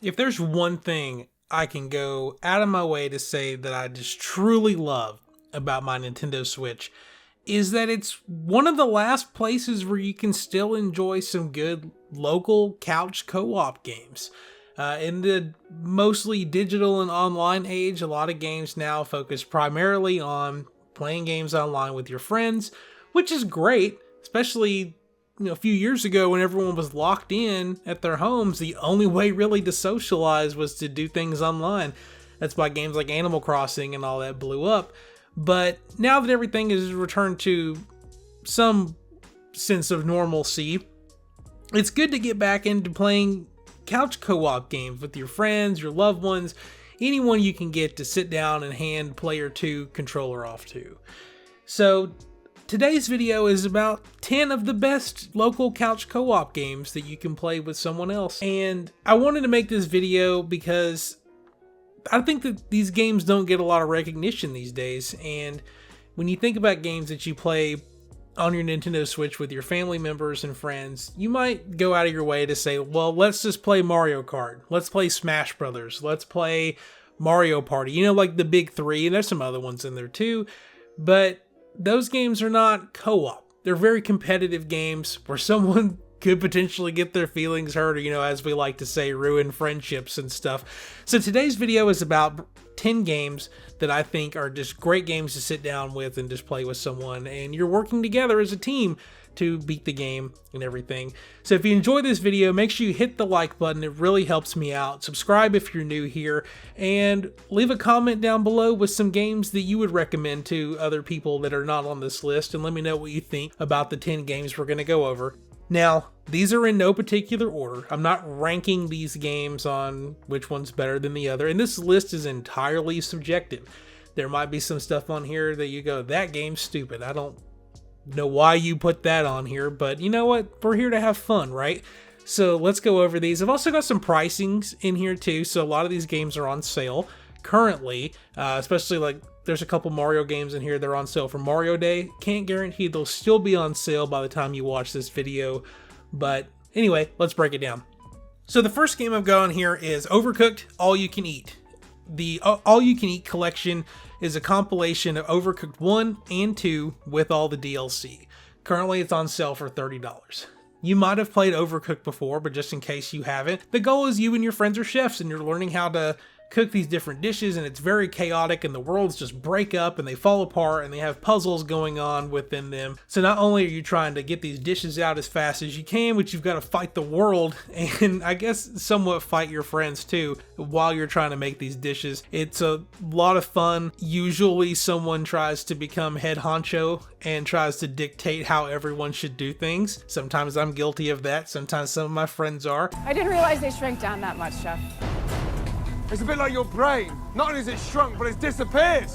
If there's one thing I can go out of my way to say that I just truly love about my Nintendo Switch, is that it's one of the last places where you can still enjoy some good local couch co-op games. In the mostly digital and online age, a lot of games now focus primarily on playing games online with your friends, which is great, especially a few years ago when everyone was locked in at their homes. The only way really to socialize was to do things online. That's why games like Animal Crossing and all that blew up. But now that everything is returned to some sense of normalcy, it's good to get back into playing couch co-op games with your friends, your loved ones, anyone you can get to sit down and hand player 2 controller off to. So today's video is about 10 of the best local couch co-op games that you can play with someone else. And I wanted to make this video because I think that these games don't get a lot of recognition these days. And when you think about games that you play on your Nintendo Switch with your family members and friends, you might go out of your way to say, well, let's just play Mario Kart. Let's play Smash Brothers. Let's play Mario Party. Like the big three, and there's some other ones in there too. But those games are not co-op. They're very competitive games where someone could potentially get their feelings hurt, or, as we like to say, ruin friendships and stuff. So today's video is about 10 games that I think are just great games to sit down with and just play with someone, and you're working together as a team to beat the game and everything. So if you enjoy this video, make sure you hit the like button. It really helps me out. Subscribe if you're new here, and leave a comment down below with some games that you would recommend to other people that are not on this list, and let me know what you think about the 10 games we're going to go over. Now, these are in no particular order. I'm not ranking these games on which one's better than the other, and this list is entirely subjective. There might be some stuff on here that you go, that game's stupid. I don't know why you put that on here, but you know what? We're here to have fun, right? So let's go over these. I've also got some pricings in here too, so a lot of these games are on sale currently, especially like there's a couple Mario games in here that are on sale for Mario Day. Can't guarantee they'll still be on sale by the time you watch this video, but anyway, let's break it down. So the first game I've got on here is Overcooked All You Can Eat. The All You Can Eat collection is a compilation of Overcooked 1 and 2 with all the DLC. Currently it's on sale for $30. You might have played Overcooked before, but just in case you haven't, the goal is you and your friends are chefs and you're learning how to cook these different dishes, and it's very chaotic and the worlds just break up and they fall apart and they have puzzles going on within them. So not only are you trying to get these dishes out as fast as you can, but you've got to fight the world and I guess somewhat fight your friends too while you're trying to make these dishes. It's a lot of fun. Usually someone tries to become head honcho and tries to dictate how everyone should do things. Sometimes I'm guilty of that. Sometimes some of my friends are. I didn't realize they shrank down that much, Chef. It's a bit like your brain. Not only is it shrunk, but it's disappeared.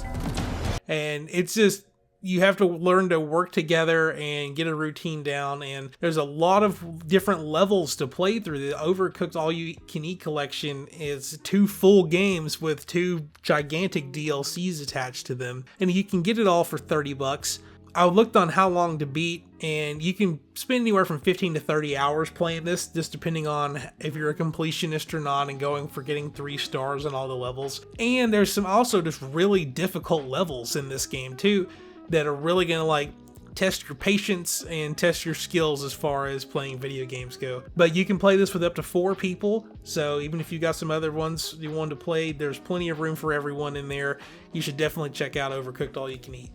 And it's just, you have to learn to work together and get a routine down, and there's a lot of different levels to play through. The Overcooked All You Can Eat collection is 2 full games with 2 gigantic DLCs attached to them, and you can get it all for $30. I looked on how long to beat, and you can spend anywhere from 15 to 30 hours playing this, just depending on if you're a completionist or not, and going for getting 3 stars on all the levels. And there's some also just really difficult levels in this game too, that are really gonna like test your patience and test your skills as far as playing video games go. But you can play this with up to 4 people, so even if you got some other ones you want to play, there's plenty of room for everyone in there. You should definitely check out Overcooked All You Can Eat.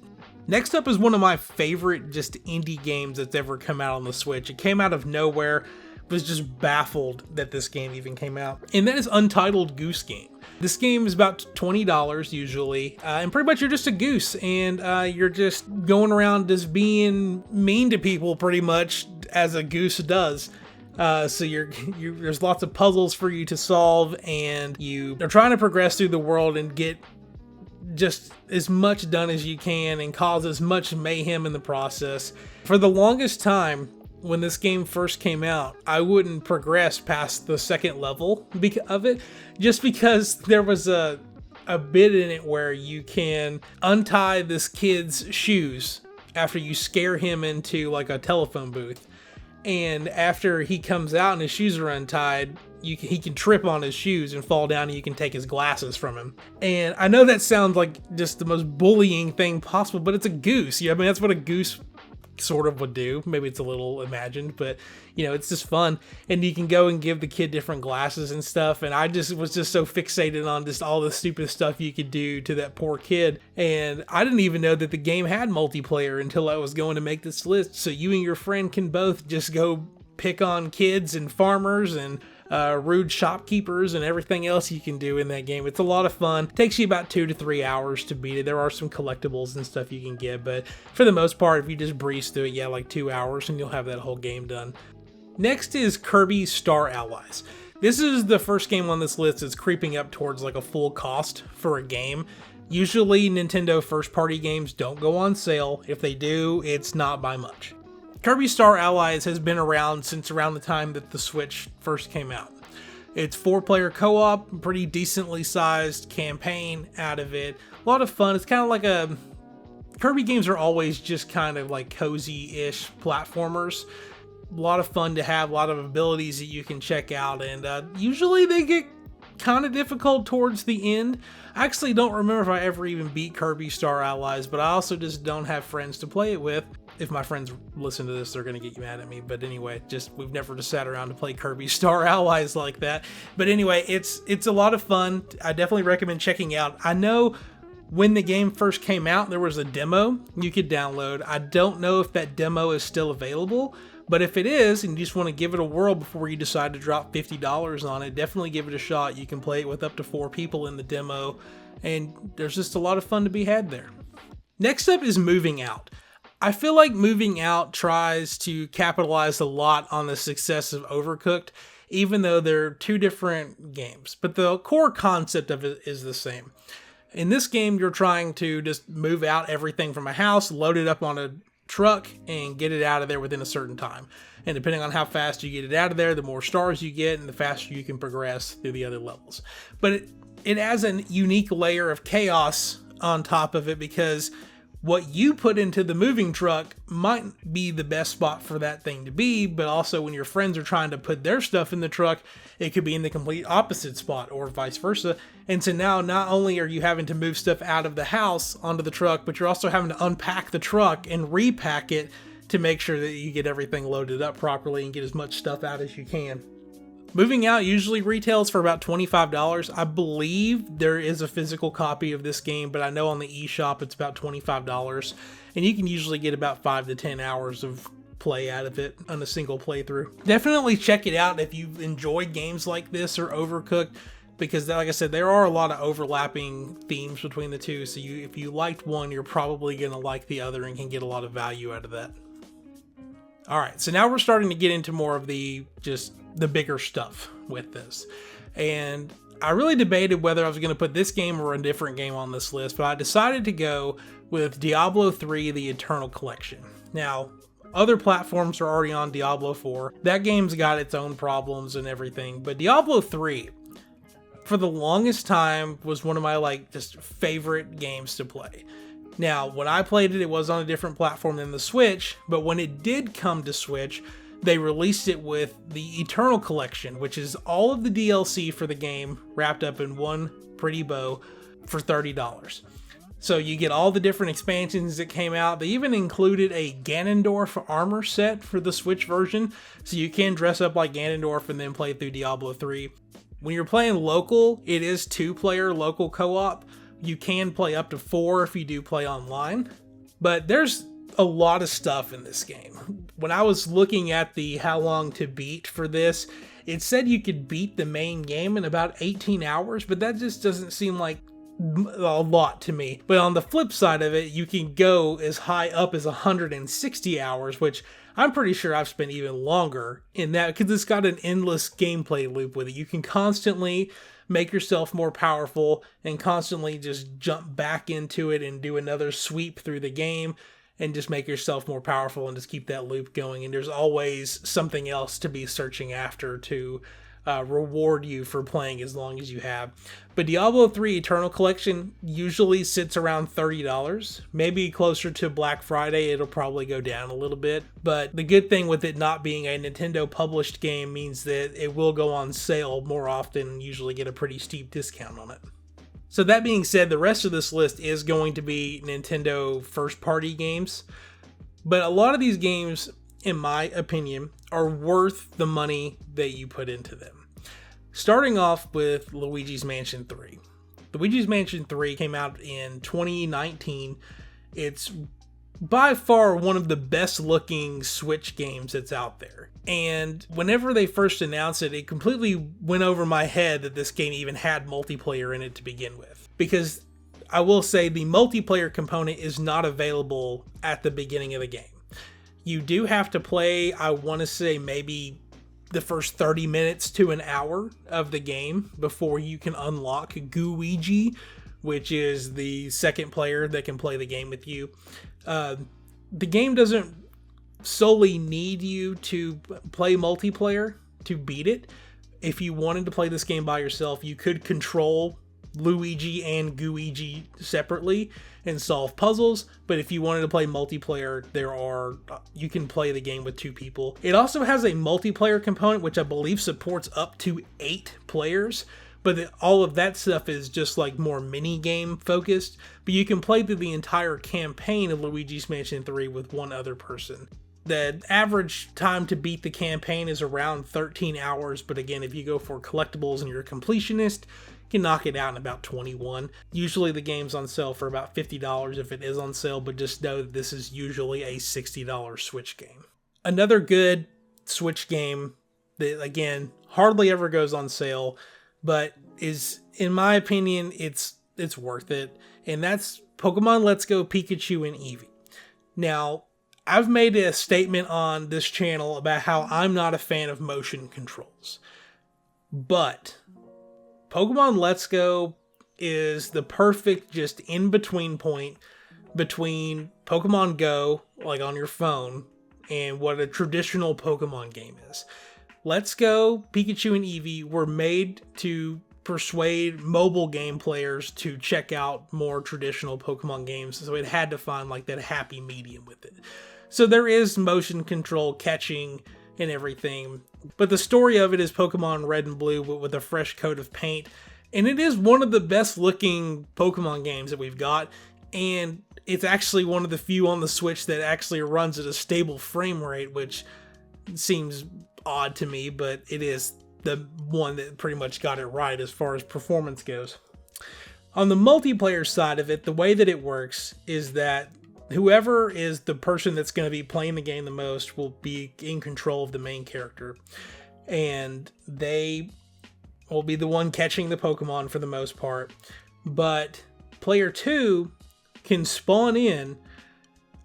Next up is one of my favorite just indie games that's ever come out on the Switch. It came out of nowhere. Was just baffled that this game even came out. And that is Untitled Goose Game. This game is about $20 usually, and pretty much you're just a goose, and you're just going around just being mean to people pretty much as a goose does. So there's lots of puzzles for you to solve, and you are trying to progress through the world and get just as much done as you can and cause as much mayhem in the process. For the longest time, when this game first came out, I wouldn't progress past the second level of it, just because there was a bit in it where you can untie this kid's shoes after you scare him into like a telephone booth. And after he comes out and his shoes are untied, he can trip on his shoes and fall down, and you can take his glasses from him. And I know that sounds like just the most bullying thing possible, but it's a goose. I mean, that's what a goose sort of would do. Maybe it's a little imagined, but it's just fun. And you can go and give the kid different glasses and stuff. And I just was just so fixated on just all the stupid stuff you could do to that poor kid. And I didn't even know that the game had multiplayer until I was going to make this list. So you and your friend can both just go pick on kids and farmers and rude shopkeepers and everything else you can do in that game. It's a lot of fun. It takes you about 2 to 3 hours to beat it. There are some collectibles and stuff you can get, but for the most part, if you just breeze through it, like 2 hours and you'll have that whole game done. Next is Kirby Star Allies. This is the first game on this list that's creeping up towards like a full cost for a game. Usually Nintendo first-party games don't go on sale. If they do, it's not by much. Kirby Star Allies has been around since around the time that the Switch first came out. It's 4-player co-op, pretty decently sized campaign out of it. A lot of fun. It's kind of like Kirby games are always just kind of like cozy-ish platformers. A lot of fun to have, a lot of abilities that you can check out, and usually they get kind of difficult towards the end. I actually don't remember if I ever even beat Kirby Star Allies, but I also just don't have friends to play it with. If my friends listen to this, they're going to get mad at me. But anyway, we've never just sat around to play Kirby Star Allies like that. But anyway, it's a lot of fun. I definitely recommend checking out. I know when the game first came out, there was a demo you could download. I don't know if that demo is still available, but if it is, and you just want to give it a whirl before you decide to drop $50 on it, definitely give it a shot. You can play it with up to 4 people in the demo, and there's just a lot of fun to be had there. Next up is Moving Out. I feel like Moving Out tries to capitalize a lot on the success of Overcooked, even though they're 2 different games, but the core concept of it is the same. In this game, you're trying to just move out everything from a house, load it up on a truck, and get it out of there within a certain time. And depending on how fast you get it out of there, the more stars you get and the faster you can progress through the other levels. But it has a unique layer of chaos on top of it, because what you put into the moving truck might be the best spot for that thing to be, but also when your friends are trying to put their stuff in the truck, it could be in the complete opposite spot, or vice versa. And so now not only are you having to move stuff out of the house onto the truck, but you're also having to unpack the truck and repack it to make sure that you get everything loaded up properly and get as much stuff out as you can. Moving Out usually retails for about $25. I believe there is a physical copy of this game, but I know on the eShop it's about $25. And you can usually get about 5 to 10 hours of play out of it on a single playthrough. Definitely check it out if you've enjoyed games like this or Overcooked, because like I said, there are a lot of overlapping themes between the two. So if you liked one, you're probably going to like the other and can get a lot of value out of that. All right, so now we're starting to get into more of the bigger stuff with this. And I really debated whether I was going to put this game or a different game on this list, but I decided to go with Diablo 3, The Eternal Collection. Now, other platforms are already on Diablo 4. That game's got its own problems and everything, but Diablo 3, for the longest time, was one of my favorite games to play. Now, when I played it, it was on a different platform than the Switch, but when it did come to Switch, they released it with the Eternal Collection, which is all of the DLC for the game wrapped up in one pretty bow for $30. So you get all the different expansions that came out. They even included a Ganondorf armor set for the Switch version, so you can dress up like Ganondorf and then play through Diablo 3. When you're playing local, it is 2-player local co-op. You can play up to 4 if you do play online, but there's a lot of stuff in this game. When I was looking at the how long to beat for this, it said you could beat the main game in about 18 hours, but that just doesn't seem like a lot to me. But on the flip side of it, you can go as high up as 160 hours, which I'm pretty sure I've spent even longer in that, because it's got an endless gameplay loop with it. You can constantly make yourself more powerful and constantly just jump back into it and do another sweep through the game and just make yourself more powerful and just keep that loop going. And there's always something else to be searching after to reward you for playing as long as you have. But Diablo 3 Eternal Collection usually sits around $30. Maybe closer to Black Friday, it'll probably go down a little bit. But the good thing with it not being a Nintendo published game means that it will go on sale more often and usually get a pretty steep discount on it. So that being said, the rest of this list is going to be Nintendo first-party games. But a lot of these games, in my opinion, are worth the money that you put into them. Starting off with Luigi's Mansion 3. Luigi's Mansion 3 came out in 2019. It's by far one of the best looking Switch games that's out there. And whenever they first announced it, it completely went over my head that this game even had multiplayer in it to begin with. Because I will say the multiplayer component is not available at the beginning of the game. You do have to play, I want to say maybe the first 30 minutes to an hour of the game before you can unlock Luigi, which is the second player that can play the game with you. The game doesn't solely need you to play multiplayer to beat it. If you wanted to play this game by yourself, you could control Luigi and Luigi separately and solve puzzles, but if you wanted to play multiplayer, you can play the game with 2 people. It also has a multiplayer component which I believe supports up to 8 players, but all of that stuff is just like more mini game focused, but you can play through the entire campaign of Luigi's Mansion 3 with one other person. The average time to beat the campaign is around 13 hours, but again, if you go for collectibles and you're a completionist, you can knock it out in about 21. Usually the game's on sale for about $50 if it is on sale, but just know that this is usually a $60 Switch game. Another good Switch game that, again, hardly ever goes on sale, but is, in my opinion, it's worth it, and that's Pokemon Let's Go Pikachu and Eevee. Now, I've made a statement on this channel about how I'm not a fan of motion controls, but Pokemon Let's Go is the perfect just in-between point between Pokemon Go, like on your phone, and what a traditional Pokemon game is. Let's Go, Pikachu, and Eevee were made to persuade mobile game players to check out more traditional Pokemon games, so it had to find like that happy medium with it. So there is motion control, catching, and everything, but the story of it is Pokemon Red and Blue with a fresh coat of paint, and it is one of the best looking Pokemon games that we've got, and it's actually one of the few on the Switch that actually runs at a stable frame rate, which seems odd to me, but it is the one that pretty much got it right as far as performance goes. On the multiplayer side of it, the way that it works is that whoever is the person that's going to be playing the game the most will be in control of the main character, and they will be the one catching the Pokemon for the most part. But player 2 can spawn in,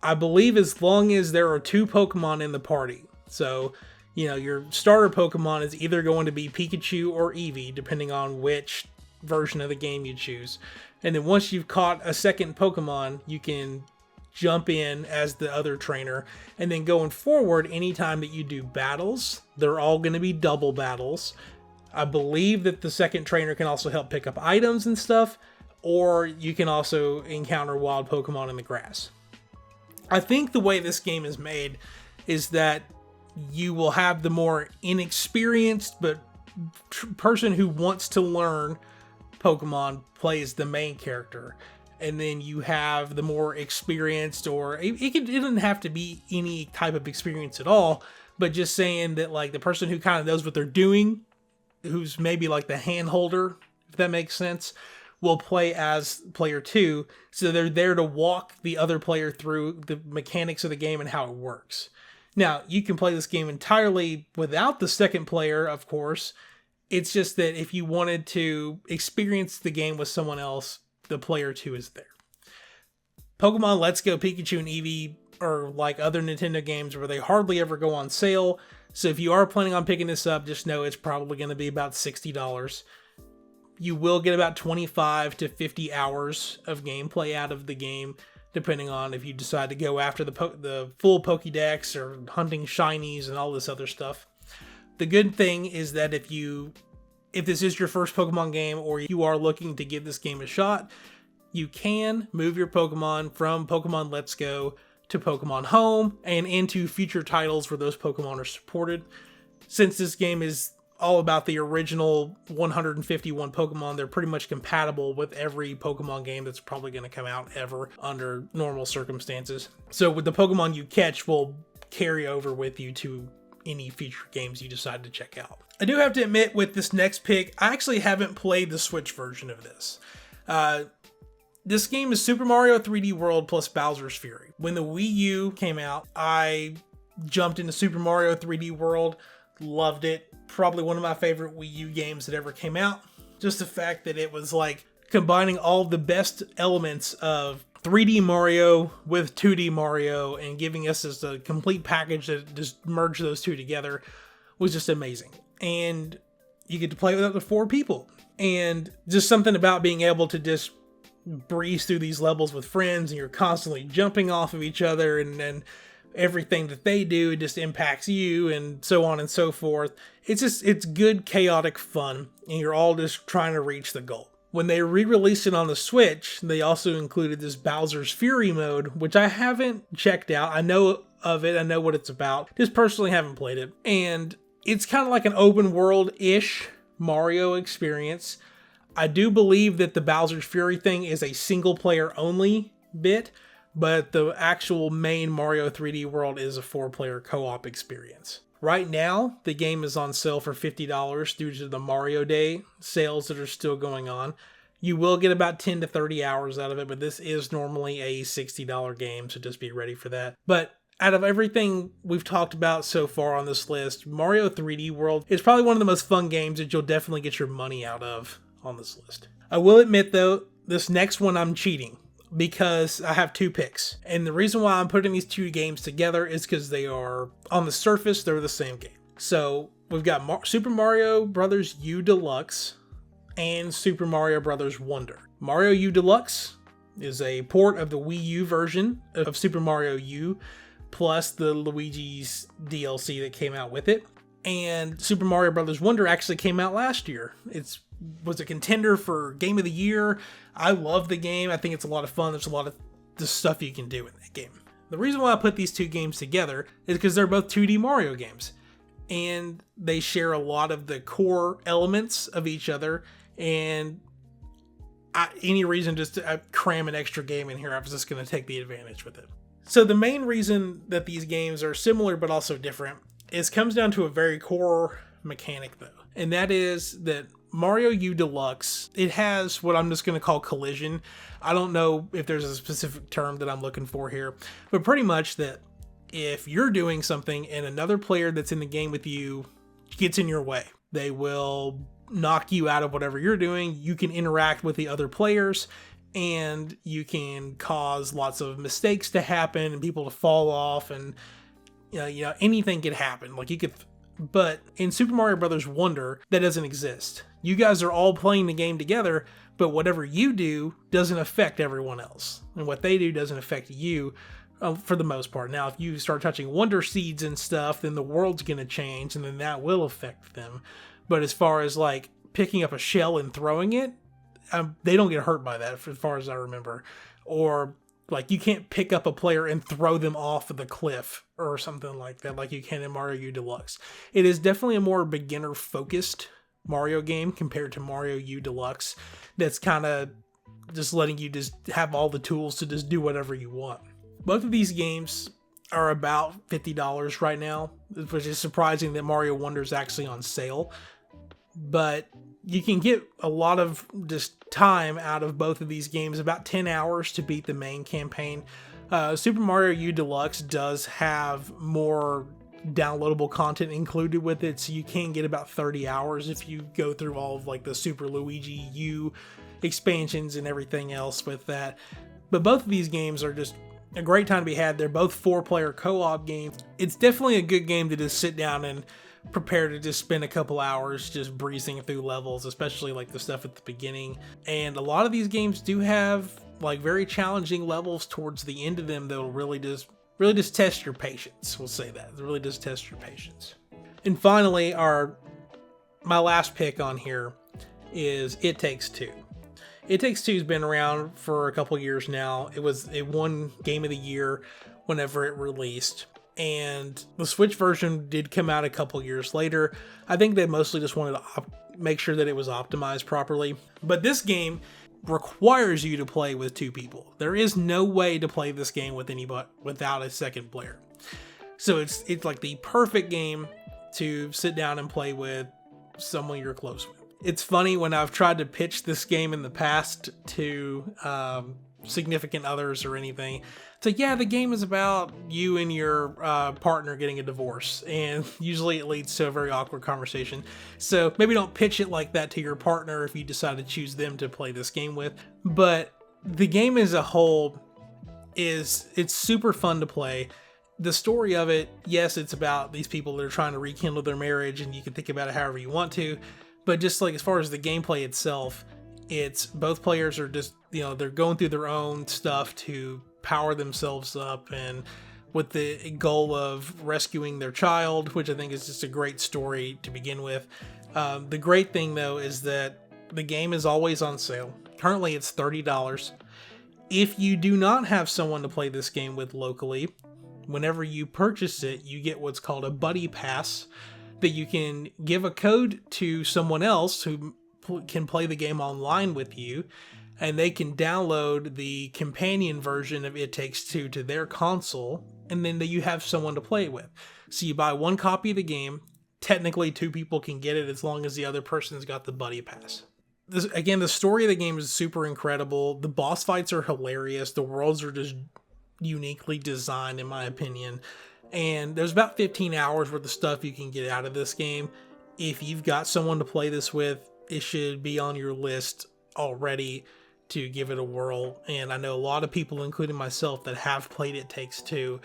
I believe, as long as there are 2 Pokemon in the party. So, you know, your starter Pokemon is either going to be Pikachu or Eevee, depending on which version of the game you choose. And then once you've caught a second Pokemon, you can jump in as the other trainer, and then going forward, anytime that you do battles, they're all going to be double battles. I believe that the second trainer can also help pick up items and stuff, or you can also encounter wild Pokemon in the grass. I think the way this game is made is that you will have the more inexperienced but person who wants to learn Pokemon plays the main character, and then you have the more experienced, or it doesn't have to be any type of experience at all, but just saying that like the person who kind of knows what they're doing, who's maybe like the hand holder, if that makes sense, will play as player 2, so they're there to walk the other player through the mechanics of the game and how it works. Now, you can play this game entirely without the second player, of course. It's just that if you wanted to experience the game with someone else, the player 2 is there. Pokemon Let's Go Pikachu and Eevee are like other Nintendo games where they hardly ever go on sale. So if you are planning on picking this up, just know it's probably going to be about $60. You will get about 25 to 50 hours of gameplay out of the game, depending on if you decide to go after the full Pokédex or hunting shinies and all this other stuff. The good thing is that if this is your first Pokemon game or you are looking to give this game a shot, you can move your Pokemon from Pokemon Let's Go to Pokemon Home and into future titles where those Pokemon are supported. Since this game is all about the original 151 Pokemon, they're pretty much compatible with every Pokemon game that's probably going to come out ever under normal circumstances. So with the Pokemon you catch will carry over with you to any future games you decide to check out. I do have to admit, with this next pick, I actually haven't played the Switch version of this. This game is Super Mario 3D World plus Bowser's Fury. When the Wii U came out, I jumped into Super Mario 3D World, loved it. Probably one of my favorite Wii U games that ever came out. Just the fact that it was like combining all the best elements of 3D Mario with 2D Mario and giving us just a complete package that just merged those two together was just amazing. And you get to play with up to 4 people. And just something about being able to just breeze through these levels with friends and you're constantly jumping off of each other and then everything that they do just impacts you and so on and so forth. It's good chaotic fun and you're all just trying to reach the goal. When they re-released it on the Switch, they also included this Bowser's Fury mode, which I haven't checked out. I know of it, I know what it's about, just personally haven't played it. And it's kind of like an open world-ish Mario experience. I do believe that the Bowser's Fury thing is a single player only bit, but the actual main Mario 3D World is a 4-player co-op experience. Right now, the game is on sale for $50 due to the Mario Day sales that are still going on. You will get about 10 to 30 hours out of it, but this is normally a $60 game, so just be ready for that. But out of everything we've talked about so far on this list, Mario 3D World is probably one of the most fun games that you'll definitely get your money out of on this list. I will admit though, this next one I'm cheating because I have 2 picks. And the reason why I'm putting these 2 games together is because they are, on the surface, they're the same game. So we've got Super Mario Bros. U Deluxe and Super Mario Bros. Wonder. Mario U Deluxe is a port of the Wii U version of Super Mario U, plus the Luigi's DLC that came out with it. And Super Mario Bros. Wonder actually came out last year. Was a contender for Game of the Year. I love the game. I think it's a lot of fun. There's a lot of the stuff you can do in that game. The reason why I put these 2 games together is because they're both 2D Mario games. And they share a lot of the core elements of each other. And any reason just to cram an extra game in here, I was just going to take the advantage with it. So the main reason that these games are similar but also different comes down to a very core mechanic though. And that is that Mario U Deluxe, it has what I'm just going to call collision. I don't know if there's a specific term that I'm looking for here, but pretty much that if you're doing something and another player that's in the game with you gets in your way, they will knock you out of whatever you're doing. You can interact with the other players and you can cause lots of mistakes to happen and people to fall off and anything could happen. But in Super Mario Bros. Wonder, that doesn't exist. You guys are all playing the game together, but whatever you do doesn't affect everyone else. And what they do doesn't affect you for the most part. Now, if you start touching Wonder Seeds and stuff, then the world's going to change and then that will affect them. But as far as like picking up a shell and throwing it, they don't get hurt by that as far as I remember. Or like you can't pick up a player and throw them off of the cliff or something like that like you can in Mario U Deluxe. It is definitely a more beginner focused Mario game compared to Mario U Deluxe that's kind of just letting you just have all the tools to just do whatever you want. Both of these games are about $50 right now, which is surprising that Mario Wonder is actually on sale. But you can get a lot of just time out of both of these games, about 10 hours to beat the main campaign. Super Mario U Deluxe does have more downloadable content included with it, so you can get about 30 hours if you go through all of like the Super Luigi U expansions and everything else with that. But both of these games are just a great time to be had. They're both 4-player co-op games. It's definitely a good game to just sit down and prepare to just spend a couple hours just breezing through levels, especially like the stuff at the beginning. And a lot of these games do have like very challenging levels towards the end of them that'll really just test your patience. We'll say that. It really does test your patience. And finally, my last pick on here is It Takes Two. It Takes Two has been around for a couple years now. It won Game of the Year whenever it released. And the Switch version did come out a couple years later. I think they mostly just wanted to make sure that it was optimized properly. But this game requires you to play with two people. There is no way to play this game with anybody without a second player. So it's like the perfect game to sit down and play with someone you're close with. It's funny when I've tried to pitch this game in the past to significant others or anything. It's like, yeah, the game is about you and your partner getting a divorce, and usually it leads to a very awkward conversation. So maybe don't pitch it like that to your partner if you decide to choose them to play this game with. But the game as a whole it's super fun to play. The story of it, yes, it's about these people that are trying to rekindle their marriage, and you can think about it however you want to. But just like as far as the gameplay itself, it's both players are just, they're going through their own stuff to power themselves up, and with the goal of rescuing their child, which I think is just a great story to begin with. The great thing though is that the game is always on sale. Currently it's $30. If you do not have someone to play this game with locally, whenever you purchase it, you get what's called a buddy pass that you can give a code to someone else who can play the game online with you, and they can download the companion version of It Takes Two to their console, and then you have someone to play with. So you buy one copy of the game. Technically, two people can get it as long as the other person's got the buddy pass. Again, the story of the game is super incredible. The boss fights are hilarious. The worlds are just uniquely designed, in my opinion. And there's about 15 hours worth of stuff you can get out of this game. If you've got someone to play this with, it should be on your list already to give it a whirl. And I know a lot of people, including myself, that have played It Takes Two,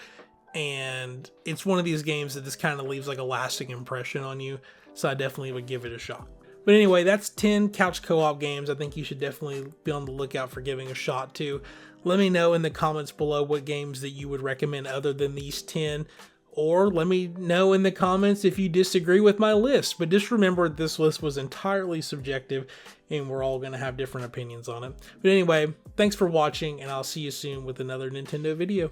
and it's one of these games that just kind of leaves like a lasting impression on you. So I definitely would give it a shot. But anyway, that's 10 couch co-op games I think you should definitely be on the lookout for giving a shot to. Let me know in the comments below what games that you would recommend other than these 10. Or let me know in the comments if you disagree with my list. But just remember, this list was entirely subjective, and we're all going to have different opinions on it. But anyway, thanks for watching, and I'll see you soon with another Nintendo video.